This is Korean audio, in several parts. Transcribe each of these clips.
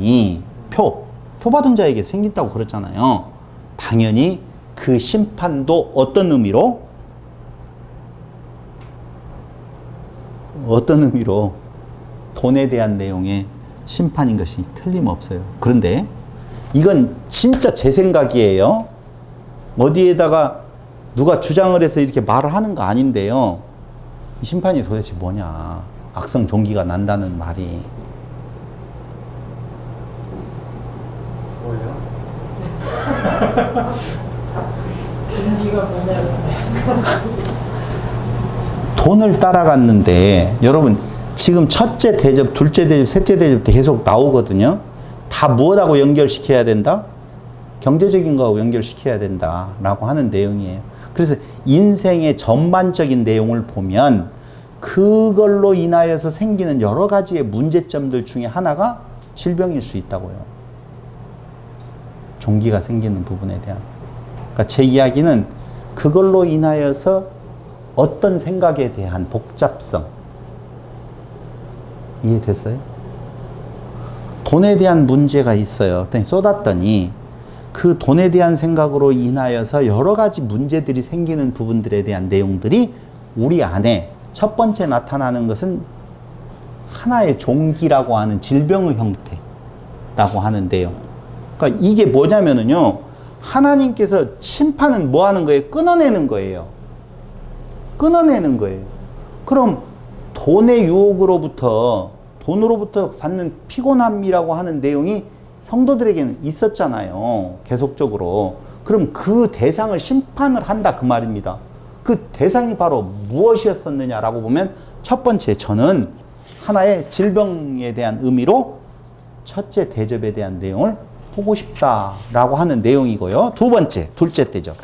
심판이 표 받은 자에게 생긴다고 그랬잖아요. 당연히 그 심판도 어떤 의미로? 돈에 대한 내용의 심판인 것이 틀림없어요. 그런데 이건 진짜 제 생각이에요. 어디에다가 누가 주장을 해서 이렇게 말을 하는 거 아닌데요. 이 심판이 도대체 뭐냐. 악성 종기가 난다는 말이. 뭐예요? 종기가 뭐냐고. 돈을 따라갔는데 여러분 지금 첫째 대접, 둘째 대접, 셋째 대접 계속 나오거든요. 다 무엇하고 연결시켜야 된다? 경제적인 거하고 연결시켜야 된다라고 하는 내용이에요. 그래서 인생의 전반적인 내용을 보면 그걸로 인하여서 생기는 여러 가지의 문제점들 중에 하나가 질병일 수 있다고요. 종기가 생기는 부분에 대한. 그러니까 제 이야기는 그걸로 인하여서 어떤 생각에 대한 복잡성. 이해됐어요? 돈에 대한 문제가 있어요. 쏟았더니 그 돈에 대한 생각으로 인하여서 여러 가지 문제들이 생기는 부분들에 대한 내용들이 우리 안에 첫 번째 나타나는 것은 하나의 종기라고 하는 질병의 형태라고 하는데요. 그러니까 이게 뭐냐면은요. 하나님께서 심판은 뭐 하는 거예요? 끊어내는 거예요. 끊어내는 거예요. 그럼 돈의 유혹으로부터 돈으로부터 받는 피곤함이라고 하는 내용이 성도들에게는 있었잖아요. 계속적으로. 그럼 그 대상을 심판을 한다 그 말입니다. 그 대상이 바로 무엇이었었느냐라고 보면 첫 번째 저는 하나의 질병에 대한 의미로 첫째 대접에 대한 내용을 보고 싶다라고 하는 내용이고요. 두 번째, 둘째 대접.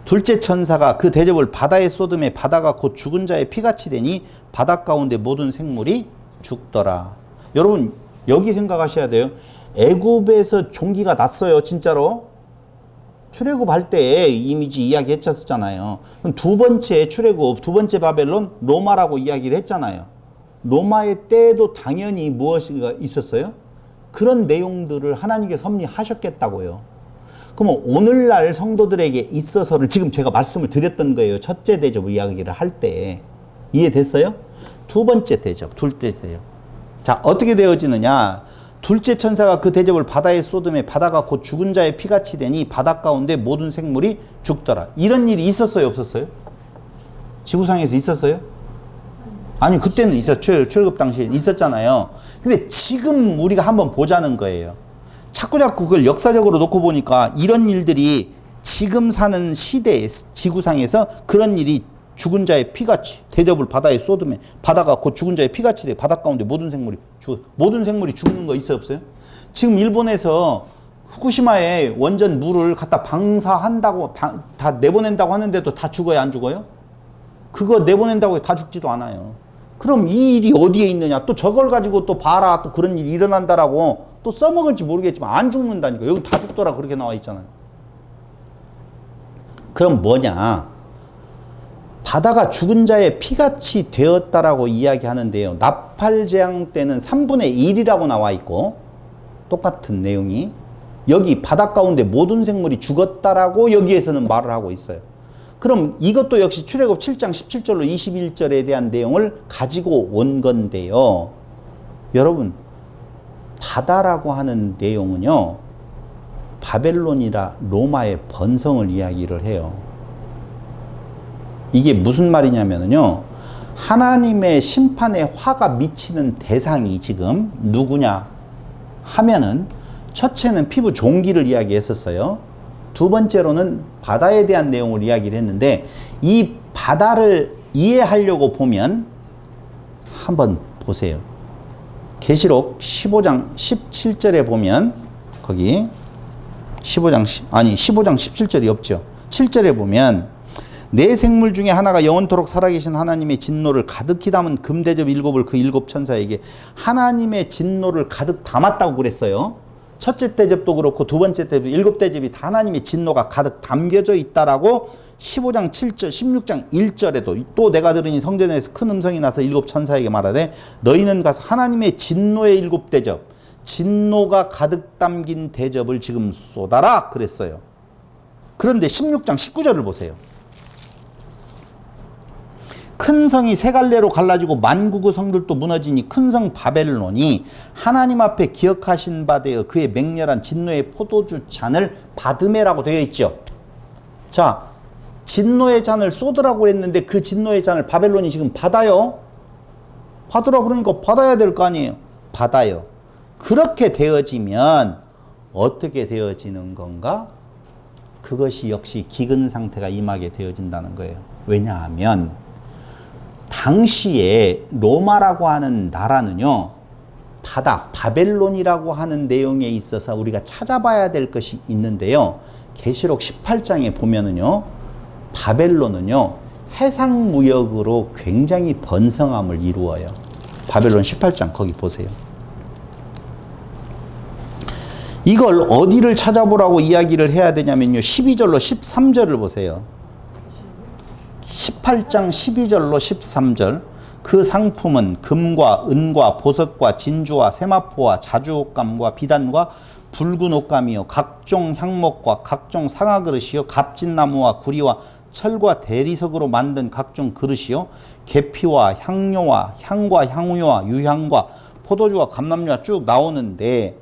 둘째 천사가 그 대접을 바다에 쏟음에 바다가 곧 죽은 자의 피같이 되니 바다 가운데 모든 생물이 죽더라. 여러분 여기 생각하셔야 돼요. 애굽에서 종기가 났어요. 진짜로. 출애굽할 때 이미지 이야기 했었잖아요. 그럼 두 번째 출애굽, 두 번째 바벨론 로마라고 이야기를 했잖아요. 로마의 때에도 당연히 무엇이 있었어요? 그런 내용들을 하나님께 섭리하셨겠다고요. 그러면 오늘날 성도들에게 있어서는 지금 제가 말씀을 드렸던 거예요. 첫째 대접 이야기를 할 때. 이해됐어요? 두 번째 대접, 둘째 대접. 자, 어떻게 되어지느냐? 둘째 천사가 그 대접을 바다에 쏟음에 바다가 곧 죽은 자의 피같이 되니 바다 가운데 모든 생물이 죽더라. 이런 일이 있었어요, 없었어요? 지구상에서 있었어요? 아니, 그때는 있었죠. 출애굽 당시에 있었잖아요. 근데 지금 우리가 한번 보자는 거예요. 자꾸 그걸 역사적으로 놓고 보니까 이런 일들이 지금 사는 시대에 지구상에서 그런 일이 죽은 자의 피같이 대접을 바다에 쏟으면 바다가 곧 죽은 자의 피같이 돼 바다 가운데 모든 생물이 죽는 거 있어요 없어요? 지금 일본에서 후쿠시마에 원전 물을 갖다 방사한다고 다 내보낸다고 하는데도 다 죽어요 안 죽어요? 그거 내보낸다고 다 죽지도 않아요. 그럼 이 일이 어디에 있느냐? 또 저걸 가지고 또 봐라 또 그런 일이 일어난다라고 또 써먹을지 모르겠지만 안 죽는다니까. 여기 다 죽더라 그렇게 나와 있잖아요. 그럼 뭐냐? 바다가 죽은 자의 피같이 되었다라고 이야기하는데요. 나팔재앙 때는 3분의 1이라고 나와 있고 똑같은 내용이 여기 바다 가운데 모든 생물이 죽었다라고 여기에서는 말을 하고 있어요. 그럼 이것도 역시 출애굽 7장 17절로 21절에 대한 내용을 가지고 온 건데요. 여러분 바다라고 하는 내용은요. 바벨론이라 로마의 번성을 이야기를 해요. 이게 무슨 말이냐면요. 하나님의 심판의 화가 미치는 대상이 지금 누구냐 하면은 첫째는 피부 종기를 이야기했었어요. 두 번째로는 바다에 대한 내용을 이야기를 했는데 이 바다를 이해하려고 보면 한번 보세요. 계시록 15장 17절에 보면 거기 15장 17절이 없죠. 7절에 보면 네 생물 중에 하나가 영원토록 살아계신 하나님의 진노를 가득히 담은 금대접 일곱을 그 일곱 천사에게 하나님의 진노를 가득 담았다고 그랬어요. 첫째 대접도 그렇고 두 번째 대접, 일곱 대접이 다 하나님의 진노가 가득 담겨져 있다라고 15장 7절, 16장 1절에도 또 내가 들으니 성전에서 큰 음성이 나서 일곱 천사에게 말하되 너희는 가서 하나님의 진노의 일곱 대접, 진노가 가득 담긴 대접을 지금 쏟아라 그랬어요. 그런데 16장 19절을 보세요. 큰 성이 세 갈래로 갈라지고 만국의 성들도 무너지니 큰 성 바벨론이 하나님 앞에 기억하신 바 되어 그의 맹렬한 진노의 포도주 잔을 받음에라고 되어 있죠. 자, 진노의 잔을 쏟으라고 했는데 그 진노의 잔을 바벨론이 지금 받아요. 받으라 그러니까 받아야 될 거 아니에요. 받아요. 그렇게 되어지면 어떻게 되어지는 건가? 그것이 역시 기근 상태가 임하게 되어진다는 거예요. 왜냐하면 당시에 로마라고 하는 나라는요, 바벨론이라고 하는 내용에 있어서 우리가 찾아봐야 될 것이 있는데요. 계시록 18장에 보면은요, 바벨론은요, 해상무역으로 굉장히 번성함을 이루어요. 바벨론 18장 거기 보세요. 이걸 어디를 찾아보라고 이야기를 해야 되냐면요, 12절로 13절을 보세요. 18장 12절로 13절. 그 상품은 금과 은과 보석과 진주와 세마포와 자주옷감과 비단과 붉은 옷감이요 각종 향목과 각종 상아그릇이요 갑진나무와 구리와 철과 대리석으로 만든 각종 그릇이요 계피와 향료와 향과 향유와 유향과 포도주와 감람류가 쭉 나오는데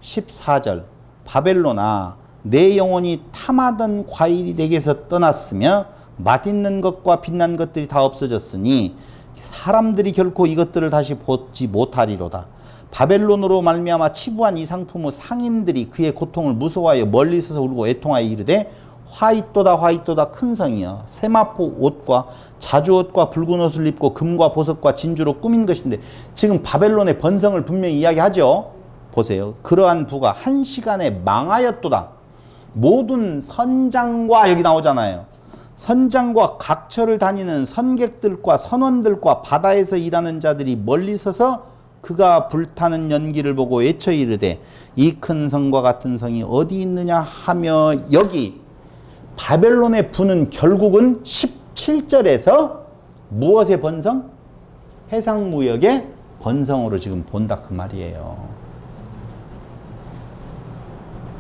14절 바벨론아 내 영혼이 탐하던 과일이 내게서 떠났으며 맛있는 것과 빛난 것들이 다 없어졌으니 사람들이 결코 이것들을 다시 보지 못하리로다. 바벨론으로 말미암아 치부한 이 상품의 상인들이 그의 고통을 무서워하여 멀리 서서 울고 애통하여 이르되 화이또다 화이또다 큰 성이여 세마포 옷과 자주옷과 붉은 옷을 입고 금과 보석과 진주로 꾸민 것인데 지금 바벨론의 번성을 분명히 이야기하죠. 보세요. 그러한 부가 한 시간에 망하였도다. 모든 선장과 여기 나오잖아요. 선장과 각처를 다니는 선객들과 선원들과 바다에서 일하는 자들이 멀리 서서 그가 불타는 연기를 보고 외쳐 이르되 이 큰 성과 같은 성이 어디 있느냐 하며 여기 바벨론의 부는 결국은 17절에서 무엇의 번성? 해상무역의 번성으로 지금 본다 그 말이에요.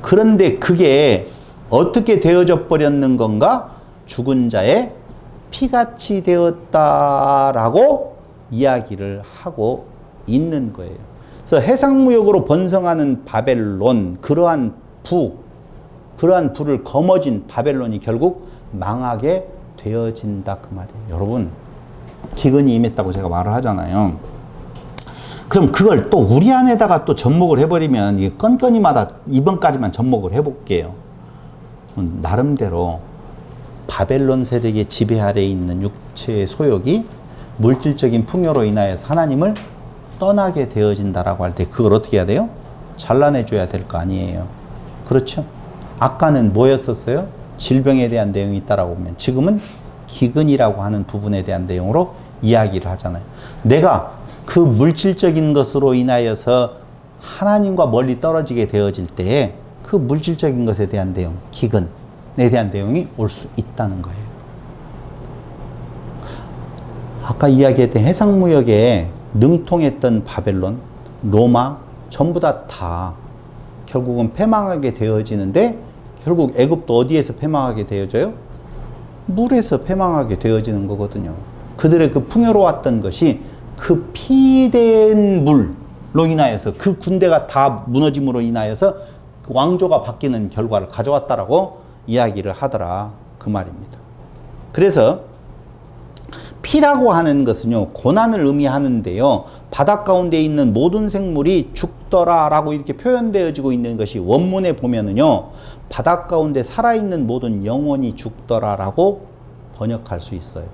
그런데 그게 어떻게 되어져 버렸는 건가? 죽은 자의 피같이 되었다라고 이야기를 하고 있는 거예요. 그래서 해상무역으로 번성하는 바벨론, 그러한 부를 거머쥔 바벨론이 결국 망하게 되어진다 그 말이에요. 여러분, 기근이 임했다고 제가 말을 하잖아요. 그럼 그걸 또 우리 안에다가 또 접목을 해버리면 이게 건건이마다 이번까지만 접목을 해볼게요. 나름대로 바벨론 세력의 지배 아래에 있는 육체의 소욕이 물질적인 풍요로 인하여서 하나님을 떠나게 되어진다라고 할 때 그걸 어떻게 해야 돼요? 잘라내줘야 될 거 아니에요. 그렇죠? 아까는 뭐였었어요? 질병에 대한 내용이 있다라고 보면 지금은 기근이라고 하는 부분에 대한 내용으로 이야기를 하잖아요. 내가 그 물질적인 것으로 인하여서 하나님과 멀리 떨어지게 되어질 때에 그 물질적인 것에 대한 내용, 기근에 대한 내용이 올 수 있다는 거예요. 아까 이야기했던 해상무역에 능통했던 바벨론, 로마 전부 다 결국은 패망하게 되어지는데 결국 애굽도 어디에서 패망하게 되어져요? 물에서 패망하게 되어지는 거거든요. 그들의 그 풍요로웠던 것이 그 피된 물로 인하여서 그 군대가 다 무너짐으로 인하여서 그 왕조가 바뀌는 결과를 가져왔다라고 이야기를 하더라 그 말입니다. 그래서 피라고 하는 것은요 고난을 의미하는데요 바닷 가운데 있는 모든 생물이 죽더라라고 이렇게 표현되어지고 있는 것이 원문에 보면은요 바닷 가운데 살아있는 모든 영혼이 죽더라라고 번역할 수 있어요.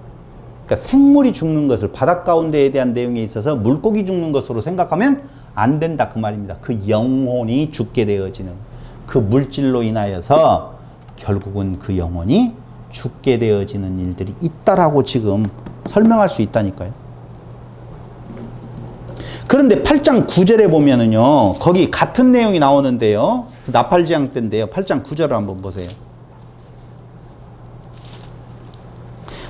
그러니까 생물이 죽는 것을 바닷 가운데에 대한 내용에 있어서 물고기 죽는 것으로 생각하면 안 된다 그 말입니다. 그 영혼이 죽게 되어지는 그 물질로 인하여서 결국은 그 영혼이 죽게 되어지는 일들이 있다라고 지금 설명할 수 있다니까요. 그런데 8장 9절에 보면은요, 거기 같은 내용이 나오는데요. 나팔지향 때인데요. 8장 9절을 한번 보세요.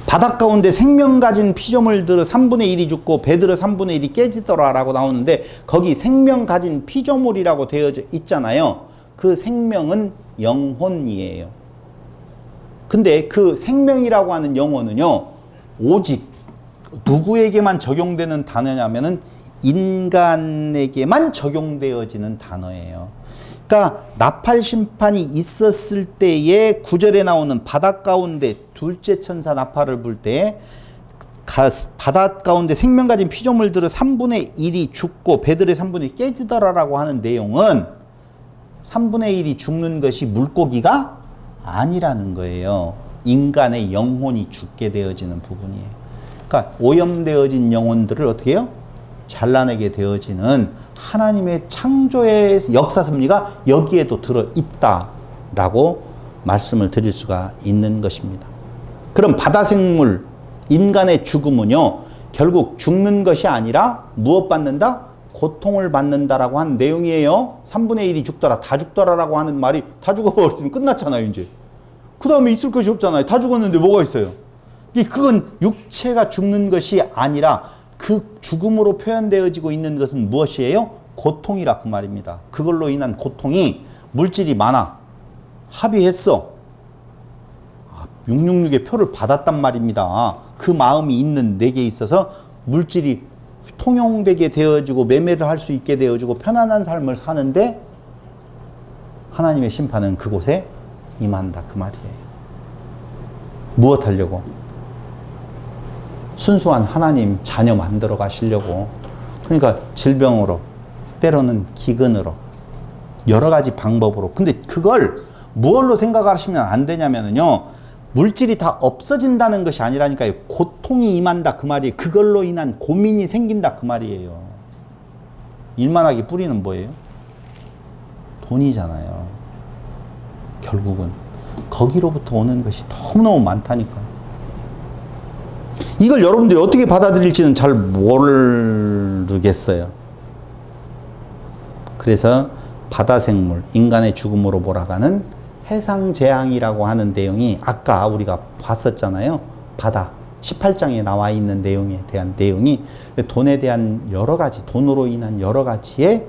바닷 가운데 생명 가진 피조물들의 3분의 1이 죽고 배들의 3분의 1이 깨지더라 라고 나오는데 거기 생명 가진 피조물이라고 되어져 있잖아요. 그 생명은 영혼이에요. 근데 그 생명이라고 하는 영혼은요, 오직 누구에게만 적용되는 단어냐면은 인간에게만 적용되어지는 단어예요. 그러니까 나팔 심판이 있었을 때에 9절에 나오는 바닷 가운데 둘째 천사 나팔을 불 때 바닷 가운데 생명 가진 피조물들의 3분의 1이 죽고 배들의 3분의 1이 깨지더라라고 하는 내용은 3분의 1이 죽는 것이 물고기가 아니라는 거예요. 인간의 영혼이 죽게 되어지는 부분이에요. 그러니까 오염되어진 영혼들을 어떻게 해요? 잘라내게 되어지는 하나님의 창조의 역사 섭리가 여기에도 들어있다라고 말씀을 드릴 수가 있는 것입니다. 그럼 바다 생물, 인간의 죽음은요, 결국 죽는 것이 아니라 무엇 받는다? 고통을 받는다라고 하는 내용이에요. 3분의 1이 죽더라, 다 죽더라라고 하는 말이 다 죽어버렸으면 끝났잖아요, 이제. 그 다음에 있을 것이 없잖아요. 다 죽었는데 뭐가 있어요? 그건 육체가 죽는 것이 아니라 그 죽음으로 표현되어지고 있는 것은 무엇이에요? 고통이라 그 말입니다. 그걸로 인한 고통이 물질이 많아. 합의했어. 666의 표를 받았단 말입니다. 그 마음이 있는 내게 있어서 물질이 통용되게 되어지고 매매를 할 수 있게 되어지고 편안한 삶을 사는데 하나님의 심판은 그곳에 임한다 그 말이에요. 무엇 하려고? 순수한 하나님 자녀 만들어 가시려고. 그러니까 질병으로, 때로는 기근으로, 여러 가지 방법으로. 근데 그걸 무엇로 생각하시면 안 되냐면요, 물질이 다 없어진다는 것이 아니라니까요. 고통이 임한다 그 말이에요. 그걸로 인한 고민이 생긴다 그 말이에요. 일만하게 뿌리는 뭐예요? 돈이잖아요. 결국은 거기로부터 오는 것이 너무너무 많다니까. 이걸 여러분들이 어떻게 받아들일지는 잘 모르겠어요. 그래서 바다 생물, 인간의 죽음으로 몰아가는 해상재앙이라고 하는 내용이 아까 우리가 봤었잖아요. 바다 18장에 나와 있는 내용에 대한 내용이 돈에 대한 여러 가지, 돈으로 인한 여러 가지의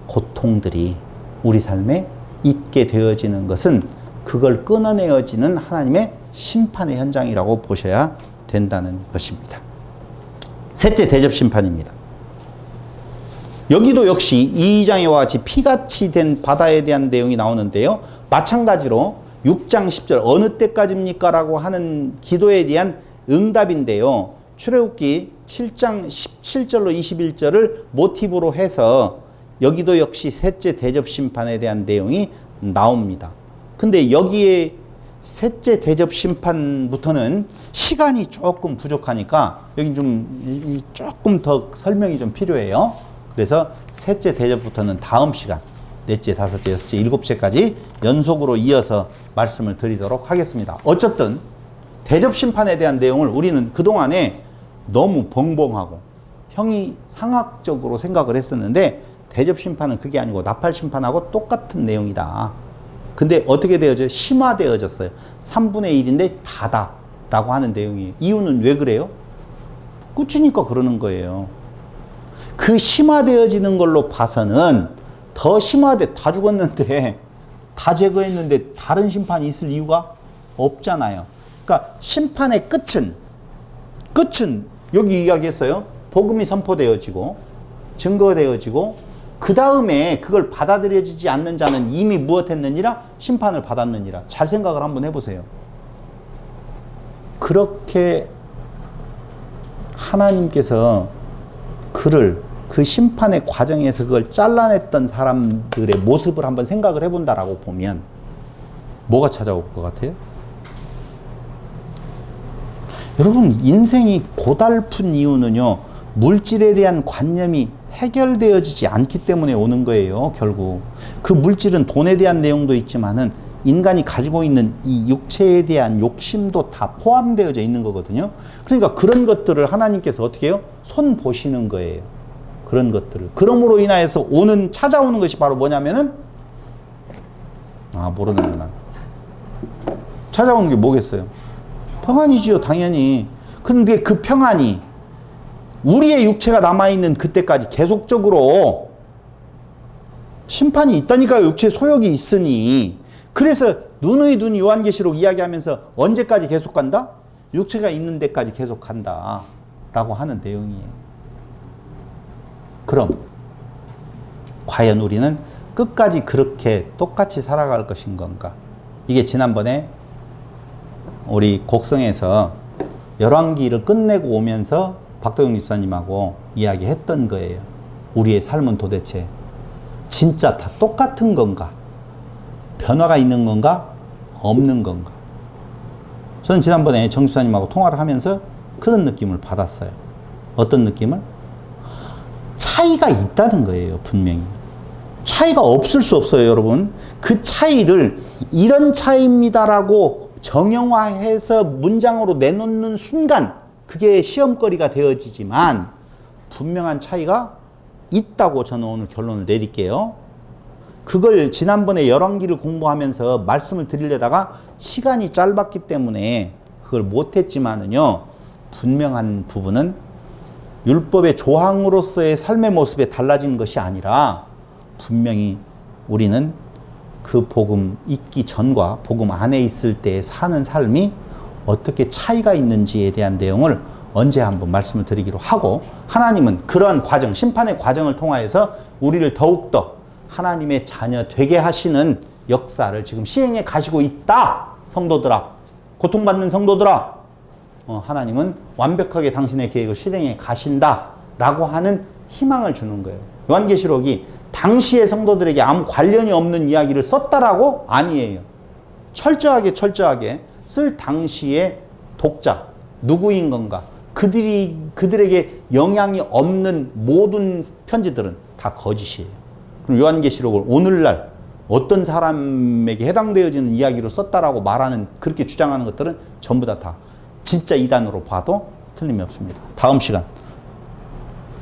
고통들이 우리 삶에 있게 되어지는 것은 그걸 끊어내어지는 하나님의 심판의 현장이라고 보셔야 된다는 것입니다. 셋째, 대접심판입니다. 여기도 역시 2장에와 같이 피같이 된 바다에 대한 내용이 나오는데요. 마찬가지로 6장 10절 어느 때까지입니까? 라고 하는 기도에 대한 응답인데요. 출애굽기 7장 17절로 21절을 모티브로 해서 여기도 역시 셋째 대접심판에 대한 내용이 나옵니다. 근데 여기에 셋째 대접심판부터는 시간이 조금 부족하니까 여기 좀 조금 더 설명이 좀 필요해요. 그래서 셋째 대접부터는 다음 시간, 넷째, 다섯째, 여섯째, 일곱째까지 연속으로 이어서 말씀을 드리도록 하겠습니다. 어쨌든 대접심판에 대한 내용을 우리는 그동안에 너무 벙벙하고 형이상학적으로 생각을 했었는데 대접심판은 그게 아니고 나팔심판하고 똑같은 내용이다. 근데 어떻게 되어져요? 심화되어졌어요. 3분의 1인데 다다 라고 하는 내용이에요. 이유는 왜 그래요? 끝이니까 그러는 거예요. 그 심화되어지는 걸로 봐서는 더 심화돼. 다 죽었는데 다 제거했는데 다른 심판이 있을 이유가 없잖아요. 그러니까 심판의 끝은 여기 이야기했어요. 복음이 선포되어지고 증거되어지고 그 다음에 그걸 받아들여지지 않는 자는 이미 무엇했느니라? 심판을 받았느니라. 잘 생각을 한번 해보세요. 그렇게 하나님께서 그 심판의 과정에서 그걸 잘라냈던 사람들의 모습을 한번 생각을 해본다라고 보면 뭐가 찾아올 것 같아요? 여러분, 인생이 고달픈 이유는요, 물질에 대한 관념이 해결되어지지 않기 때문에 오는 거예요. 결국 그 물질은 돈에 대한 내용도 있지만은 인간이 가지고 있는 이 육체에 대한 욕심도 다 포함되어져 있는 거거든요. 그러니까 그런 것들을 하나님께서 어떻게 해요? 손 보시는 거예요. 그런 것들을. 그러므로 인하여서 찾아오는 것이 바로 뭐냐면은 모르는구나. 찾아오는 게 뭐겠어요? 평안이지요, 당연히. 그런데 그 평안이 우리의 육체가 남아있는 그때까지 계속적으로 심판이 있다니까요. 육체에 소욕이 있으니. 그래서 눈의 눈 요한계시록 이야기하면서 언제까지 계속 간다? 육체가 있는 데까지 계속 간다 라고 하는 내용이에요. 그럼 과연 우리는 끝까지 그렇게 똑같이 살아갈 것인 건가? 이게 지난번에 우리 곡성에서 열왕기를 끝내고 오면서 박도영 집사님하고 이야기했던 거예요. 우리의 삶은 도대체 진짜 다 똑같은 건가? 변화가 있는 건가? 없는 건가? 저는 지난번에 정 집사님하고 통화를 하면서 그런 느낌을 받았어요. 어떤 느낌을? 차이가 있다는 거예요, 분명히. 차이가 없을 수 없어요, 여러분. 그 차이를 이런 차이입니다라고 정형화해서 문장으로 내놓는 순간 그게 시험거리가 되어지지만 분명한 차이가 있다고 저는 오늘 결론을 내릴게요. 그걸 지난번에 열왕기를 공부하면서 말씀을 드리려다가 시간이 짧았기 때문에 그걸 못했지만은요, 분명한 부분은 율법의 조항으로서의 삶의 모습에 달라진 것이 아니라 분명히 우리는 그 복음 있기 전과 복음 안에 있을 때 사는 삶이 어떻게 차이가 있는지에 대한 내용을 언제 한번 말씀을 드리기로 하고, 하나님은 그러한 과정, 심판의 과정을 통하여서 우리를 더욱더 하나님의 자녀 되게 하시는 역사를 지금 시행해 가시고 있다. 성도들아, 고통받는 성도들아, 하나님은 완벽하게 당신의 계획을 실행해 가신다 라고 하는 희망을 주는 거예요. 요한계시록이 당시의 성도들에게 아무 관련이 없는 이야기를 썼다라고? 아니에요. 철저하게 쓸 당시의 독자 누구인 건가? 그들에게 영향이 없는 모든 편지들은 다 거짓이에요. 그럼 요한계시록을 오늘날 어떤 사람에게 해당되어지는 이야기로 썼다라고 말하는, 그렇게 주장하는 것들은 전부 다 진짜 이단으로 봐도 틀림이 없습니다. 다음 시간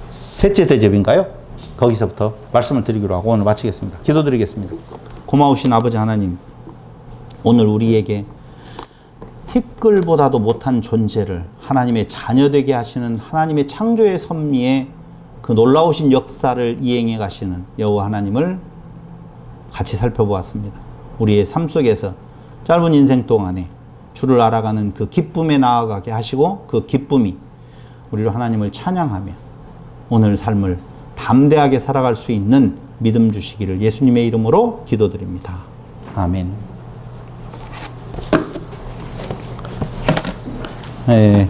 셋째 대접인가요? 거기서부터 말씀을 드리기로 하고 오늘 마치겠습니다. 기도드리겠습니다. 고마우신 아버지 하나님, 오늘 우리에게 티끌보다도 못한 존재를 하나님의 자녀되게 하시는 하나님의 창조의 섭리에 그 놀라우신 역사를 이행해 가시는 여호와 하나님을 같이 살펴보았습니다. 우리의 삶 속에서 짧은 인생 동안에 주를 알아가는 그 기쁨에 나아가게 하시고, 그 기쁨이 우리로 하나님을 찬양하며 오늘 삶을 담대하게 살아갈 수 있는 믿음 주시기를 예수님의 이름으로 기도드립니다. 아멘. 네.